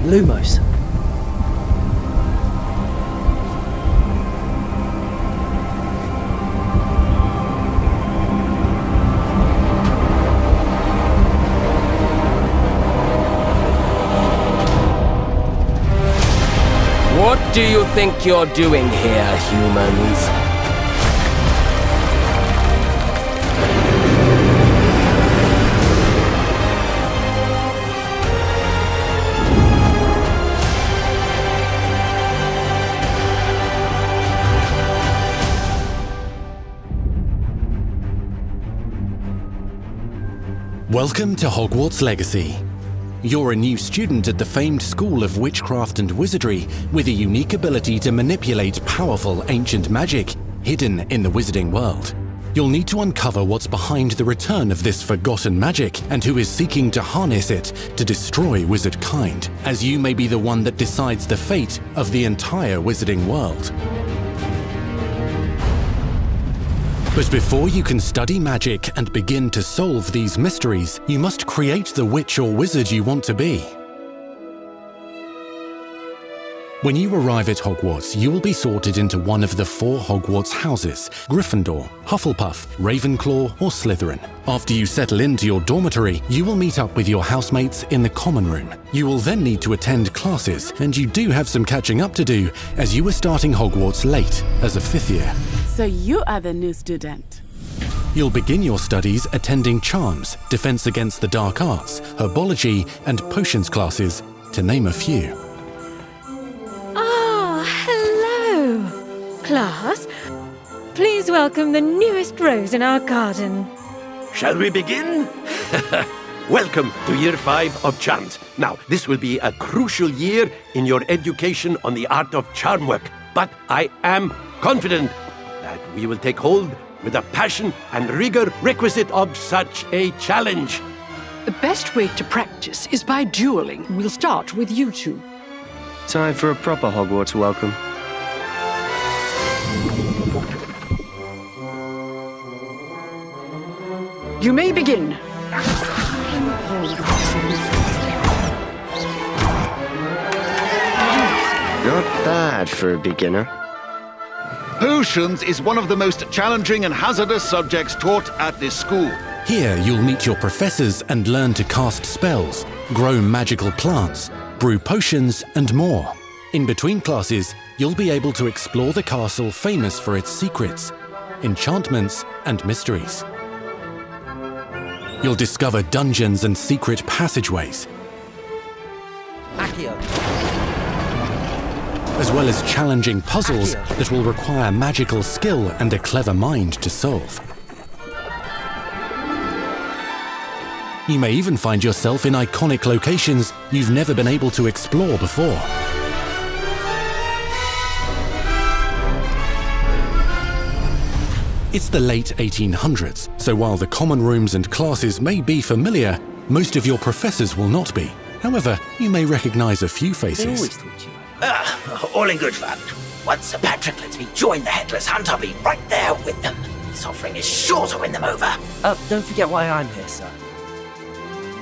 Lumos. What do you think you're doing here, humans? Welcome to Hogwarts Legacy. You're a new student at the famed School of Witchcraft and Wizardry with a unique ability to manipulate powerful ancient magic hidden in the wizarding world. You'll need to uncover what's behind the return of this forgotten magic and who is seeking to harness it to destroy wizard kind, as you may be the one that decides the fate of the entire wizarding world. But before you can study magic and begin to solve these mysteries, you must create the witch or wizard you want to be. When you arrive at Hogwarts, you will be sorted into one of the 4 Hogwarts houses: Gryffindor, Hufflepuff, Ravenclaw, or Slytherin. After you settle into your dormitory, you will meet up with your housemates in the common room. You will then need to attend classes, and you do have some catching up to do, as you are starting Hogwarts late as a 5th year. So you are the new student. You'll begin your studies attending Charms, Defense Against the Dark Arts, Herbology, and Potions classes, to name a few. Ah, hello, class. Please welcome the newest rose in our garden. Shall we begin? Welcome to Year 5 of Charms. Now, this will be a crucial year in your education on the art of charm work, but I am confident that we will take hold with the passion and rigor requisite of such a challenge. The best way to practice is by dueling. We'll start with you two. Time for a proper Hogwarts welcome. You may begin. Not bad for a beginner. Potions is one of the most challenging and hazardous subjects taught at this school. Here, you'll meet your professors and learn to cast spells, grow magical plants, brew potions, and more. In between classes, you'll be able to explore the castle famous for its secrets, enchantments, and mysteries. You'll discover dungeons and secret passageways, as well as challenging puzzles that will require magical skill and a clever mind to solve. You may even find yourself in iconic locations you've never been able to explore before. It's the late 1800s, so while the common rooms and classes may be familiar, most of your professors will not be. However, you may recognize a few faces. All in good fun. Once Sir Patrick lets me join the Headless Hunt, I'll be right there with them. This offering is sure to win them over. Don't forget why I'm here, sir.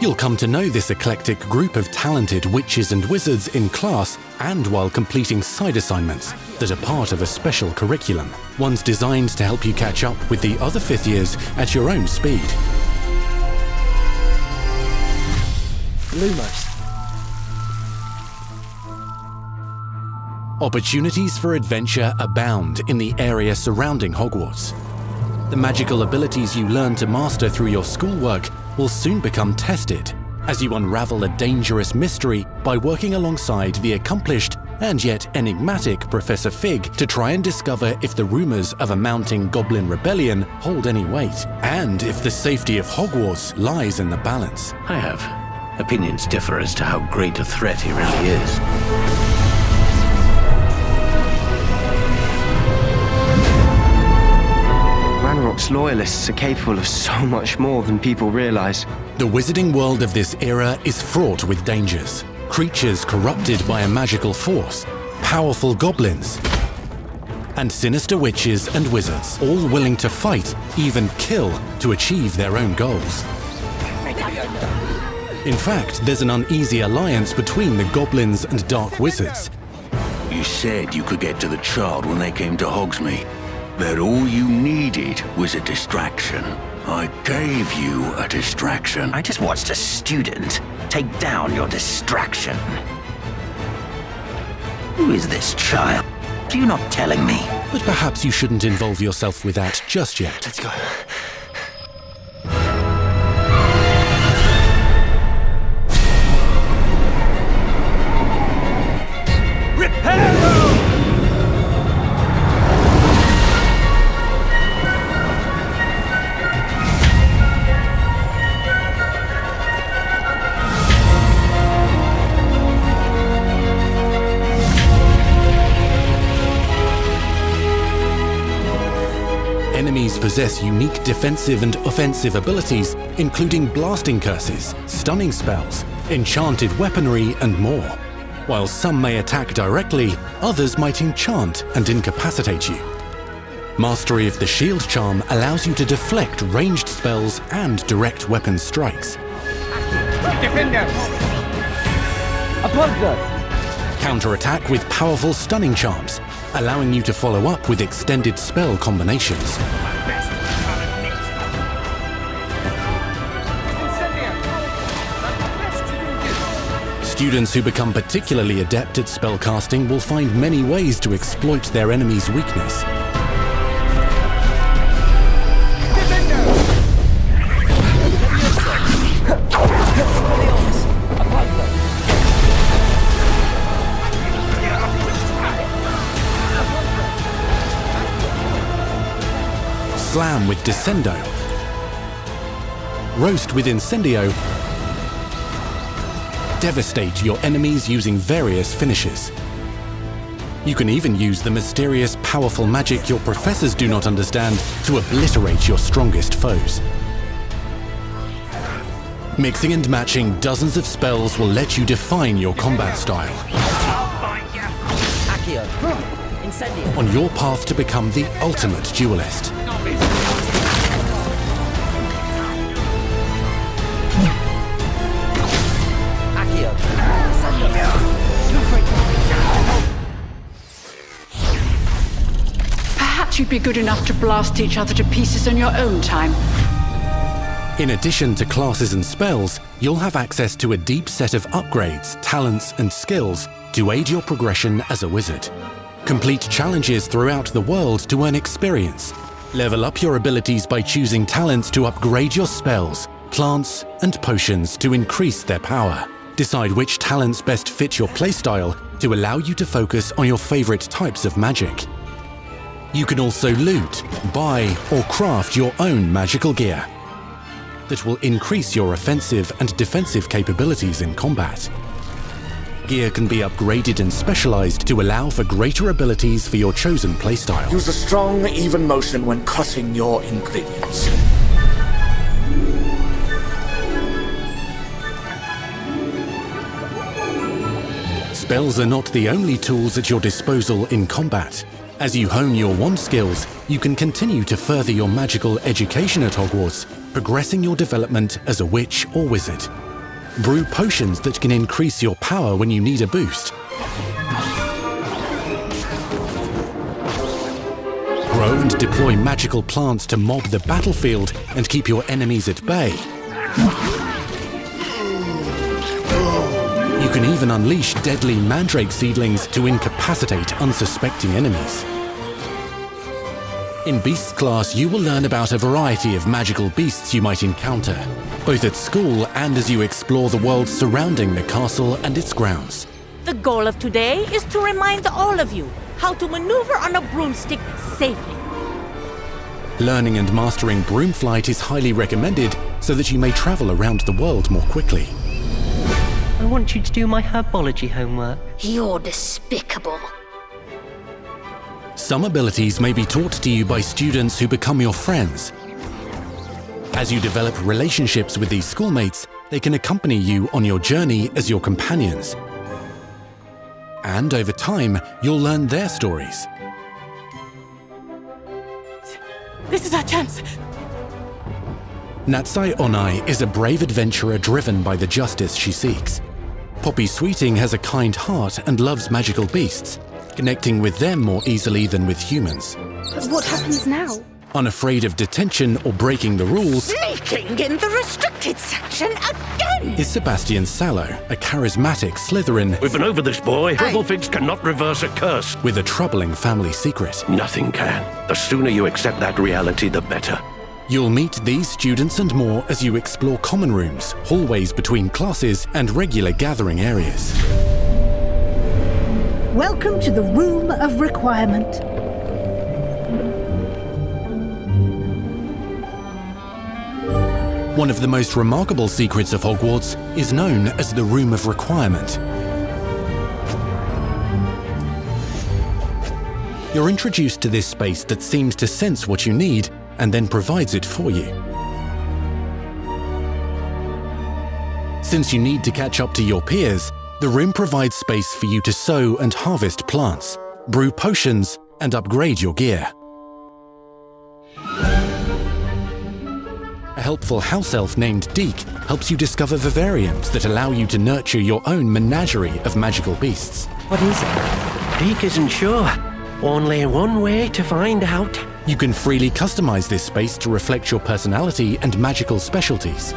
You'll come to know this eclectic group of talented witches and wizards in class and while completing side assignments that are part of a special curriculum, ones designed to help you catch up with the other 5th years at your own speed. Lumos. Opportunities for adventure abound in the area surrounding Hogwarts. The magical abilities you learn to master through your schoolwork will soon become tested as you unravel a dangerous mystery by working alongside the accomplished and yet enigmatic Professor Fig to try and discover if the rumors of a mounting goblin rebellion hold any weight, and if the safety of Hogwarts lies in the balance. I have. Opinions differ as to how great a threat he really is. Hogwarts loyalists are capable of so much more than people realize. The wizarding world of this era is fraught with dangers. Creatures corrupted by a magical force, powerful goblins, and sinister witches and wizards, all willing to fight, even kill, to achieve their own goals. In fact, there's an uneasy alliance between the goblins and dark wizards. You said you could get to the child when they came to Hogsmeade. That all you needed was a distraction. I gave you a distraction. I just watched a student take down your distraction. Who is this child? Are you not telling me? But perhaps you shouldn't involve yourself with that just yet. Let's go. Enemies possess unique defensive and offensive abilities, including blasting curses, stunning spells, enchanted weaponry, and more. While some may attack directly, others might enchant and incapacitate you. Mastery of the shield charm allows you to deflect ranged spells and direct weapon strikes. Counterattack with powerful stunning charms, allowing you to follow up with extended spell combinations. Students who become particularly adept at spellcasting will find many ways to exploit their enemy's weakness. Slam with Descendo, Roast with Incendio, devastate your enemies using various finishes. You can even use the mysterious, powerful magic your professors do not understand to obliterate your strongest foes. Mixing and matching dozens of spells will let you define your combat style. On your path to become the ultimate duelist. Perhaps you'd be good enough to blast each other to pieces on your own time. In addition to classes and spells, you'll have access to a deep set of upgrades, talents, and skills to aid your progression as a wizard. Complete challenges throughout the world to earn experience. Level up your abilities by choosing talents to upgrade your spells, plants, and potions to increase their power. Decide which talents best fit your playstyle to allow you to focus on your favorite types of magic. You can also loot, buy, or craft your own magical gear that will increase your offensive and defensive capabilities in combat. Gear can be upgraded and specialized to allow for greater abilities for your chosen playstyle. Use a strong, even motion when cutting your ingredients. Spells are not the only tools at your disposal in combat. As you hone your wand skills, you can continue to further your magical education at Hogwarts, progressing your development as a witch or wizard. Brew potions that can increase your power when you need a boost. Grow and deploy magical plants to mob the battlefield and keep your enemies at bay. You can even unleash deadly mandrake seedlings to incapacitate unsuspecting enemies. In Beasts class, you will learn about a variety of magical beasts you might encounter, both at school and as you explore the world surrounding the castle and its grounds. The goal of today is to remind all of you how to maneuver on a broomstick safely. Learning and mastering broom flight is highly recommended so that you may travel around the world more quickly. I want you to do my herbology homework. You're despicable. Some abilities may be taught to you by students who become your friends. As you develop relationships with these schoolmates, they can accompany you on your journey as your companions. And over time, you'll learn their stories. This is our chance. Natsai Onai is a brave adventurer driven by the justice she seeks. Poppy Sweeting has a kind heart and loves magical beasts, connecting with them more easily than with humans. But what happens now? Unafraid of detention or breaking the rules, Sneaking in the restricted section again! is Sebastian Sallow, a charismatic Slytherin We've been over this, boy. Gribblefix cannot reverse a curse. with a troubling family secret. Nothing can. The sooner you accept that reality, the better. You'll meet these students and more as you explore common rooms, hallways between classes, and regular gathering areas. Welcome to the Room of Requirement. One of the most remarkable secrets of Hogwarts is known as the Room of Requirement. You're introduced to this space that seems to sense what you need and then provides it for you. Since you need to catch up to your peers, the room provides space for you to sow and harvest plants, brew potions, and upgrade your gear. A helpful house elf named Deke helps you discover vivariums that allow you to nurture your own menagerie of magical beasts. What is it? Deke isn't sure. Only one way to find out. You can freely customize this space to reflect your personality and magical specialties.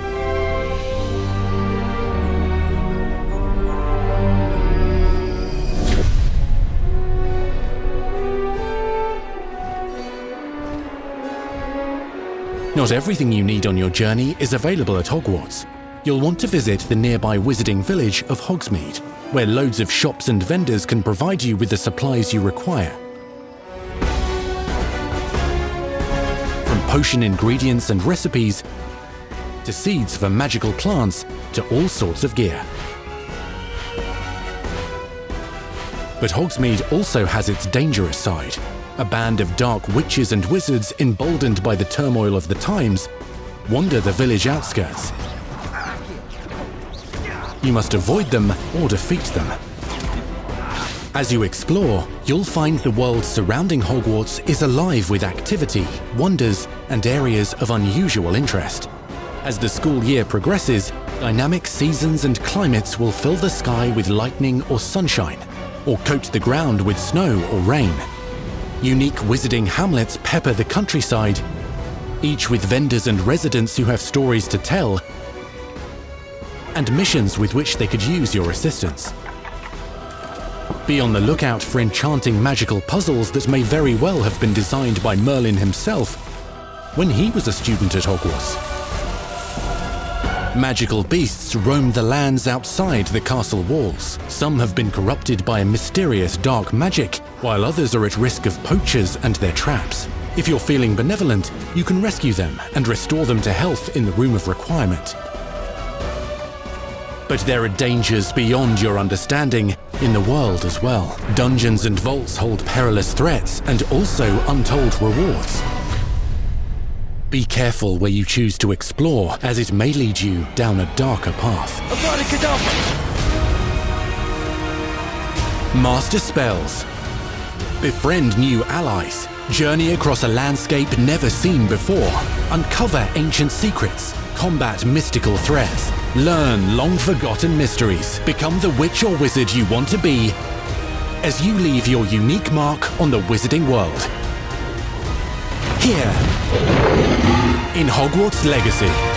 Not everything you need on your journey is available at Hogwarts. You'll want to visit the nearby wizarding village of Hogsmeade, where loads of shops and vendors can provide you with the supplies you require. From potion ingredients and recipes, to seeds for magical plants, to all sorts of gear. But Hogsmeade also has its dangerous side. A band of dark witches and wizards, emboldened by the turmoil of the times, wander the village outskirts. You must avoid them or defeat them. As you explore, you'll find the world surrounding Hogwarts is alive with activity, wonders, and areas of unusual interest. As the school year progresses, dynamic seasons and climates will fill the sky with lightning or sunshine, or coat the ground with snow or rain. Unique wizarding hamlets pepper the countryside, each with vendors and residents who have stories to tell, and missions with which they could use your assistance. Be on the lookout for enchanting magical puzzles that may very well have been designed by Merlin himself when he was a student at Hogwarts. Magical beasts roam the lands outside the castle walls. Some have been corrupted by a mysterious dark magic, while others are at risk of poachers and their traps. If you're feeling benevolent, you can rescue them and restore them to health in the Room of Requirement. But there are dangers beyond your understanding in the world as well. Dungeons and vaults hold perilous threats and also untold rewards. Be careful where you choose to explore, as it may lead you down a darker path. Master spells. Befriend new allies. Journey across a landscape never seen before. Uncover ancient secrets. Combat mystical threats. Learn long-forgotten mysteries. Become the witch or wizard you want to be as you leave your unique mark on the wizarding world. Here, in Hogwarts Legacy.